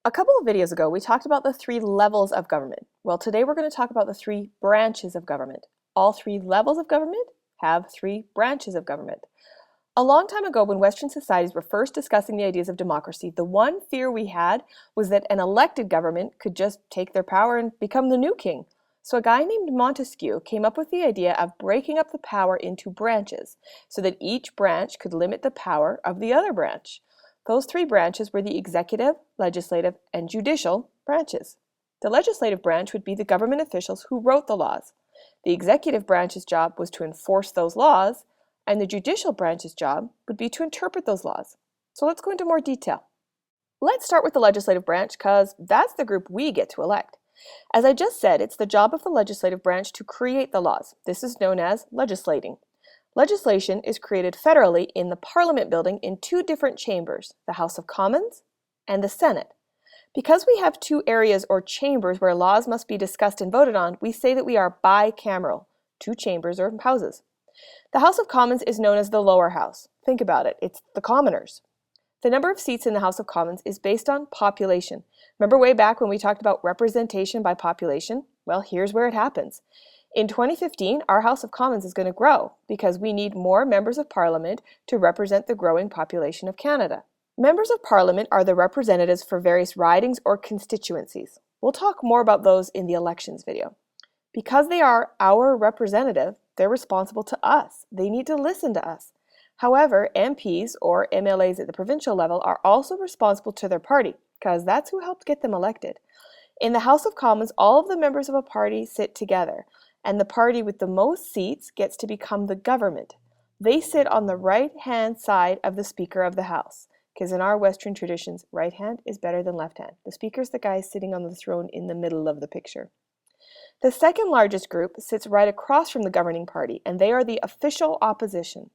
A couple of videos ago, we talked about the three levels of government. Well, today we're going to talk about the three branches of government. All three levels of government have three branches of government. A long time ago, when Western societies were first discussing the ideas of democracy, the one fear we had was that an elected government could just take their power and become the new king. So a guy named Montesquieu came up with the idea of breaking up the power into branches so that each branch could limit the power of the other branch. Those three branches were the executive, legislative, and judicial branches. The legislative branch would be the government officials who wrote the laws. The executive branch's job was to enforce those laws, and the judicial branch's job would be to interpret those laws. So let's go into more detail. Let's start with the legislative branch because that's the group we get to elect. As I just said, it's the job of the legislative branch to create the laws. This is known as legislating. Legislation is created federally in the Parliament building in two different chambers, the House of Commons and the Senate. Because we have two areas or chambers where laws must be discussed and voted on, we say that we are bicameral, two chambers or houses. The House of Commons is known as the lower house. Think about it, it's the commoners. The number of seats in the House of Commons is based on population. Remember way back when we talked about representation by population? Well, here's where it happens. In 2015, our House of Commons is going to grow because we need more members of Parliament to represent the growing population of Canada. Members of Parliament are the representatives for various ridings or constituencies. We'll talk more about those in the elections video. Because they are our representative, they're responsible to us. They need to listen to us. However, MPs or MLAs at the provincial level are also responsible to their party because that's who helped get them elected. In the House of Commons, all of the members of a party sit together, and the party with the most seats gets to become the government. They sit on the right-hand side of the Speaker of the House, because in our Western traditions, right hand is better than left hand. The Speaker's the guy sitting on the throne in the middle of the picture. The second largest group sits right across from the governing party, and they are the official opposition.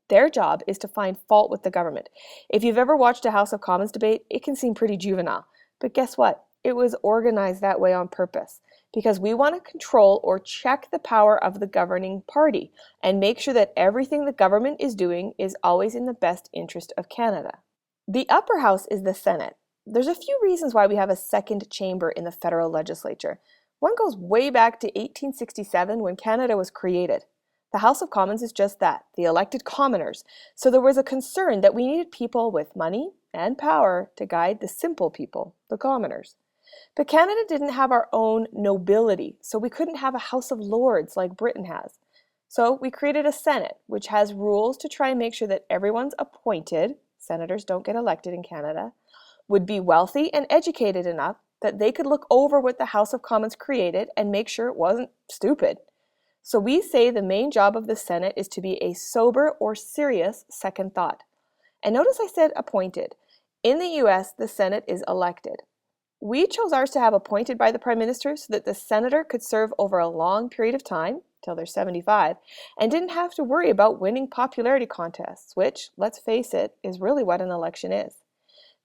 Their job is to find fault with the government. If you've ever watched a House of Commons debate, it can seem pretty juvenile. But guess what? It was organized that way on purpose because we want to control or check the power of the governing party and make sure that everything the government is doing is always in the best interest of Canada. The upper house is the Senate. There's a few reasons why we have a second chamber in the federal legislature. One goes way back to 1867 when Canada was created. The House of Commons is just that, the elected commoners. So there was a concern that we needed people with money and power to guide the simple people, the commoners. But Canada didn't have our own nobility, so we couldn't have a House of Lords like Britain has. So we created a Senate, which has rules to try and make sure that everyone's appointed, senators don't get elected in Canada, would be wealthy and educated enough that they could look over what the House of Commons created and make sure it wasn't stupid. So we say the main job of the Senate is to be a sober or serious second thought. And notice I said appointed. In the US, the Senate is elected. We chose ours to have appointed by the Prime Minister so that the senator could serve over a long period of time, till they're 75, and didn't have to worry about winning popularity contests, which, let's face it, is really what an election is.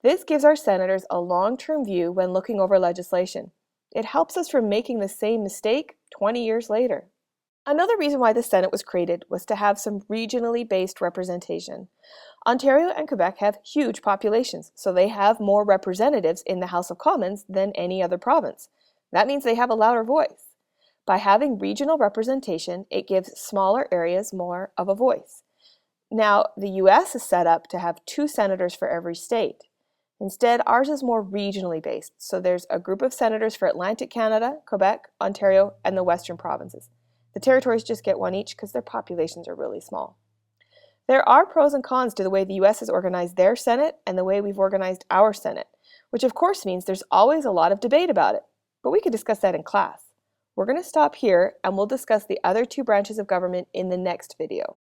This gives our senators a long-term view when looking over legislation. It helps us from making the same mistake 20 years later. Another reason why the Senate was created was to have some regionally based representation. Ontario and Quebec have huge populations, so they have more representatives in the House of Commons than any other province. That means they have a louder voice. By having regional representation, it gives smaller areas more of a voice. Now, the US is set up to have 2 senators for every state. Instead, ours is more regionally based, so there's a group of senators for Atlantic Canada, Quebec, Ontario, and the Western provinces. The territories just get 1 each because their populations are really small. There are pros and cons to the way the US has organized their Senate and the way we've organized our Senate, which of course means there's always a lot of debate about it, but we could discuss that in class. We're going to stop here and we'll discuss the other 2 branches of government in the next video.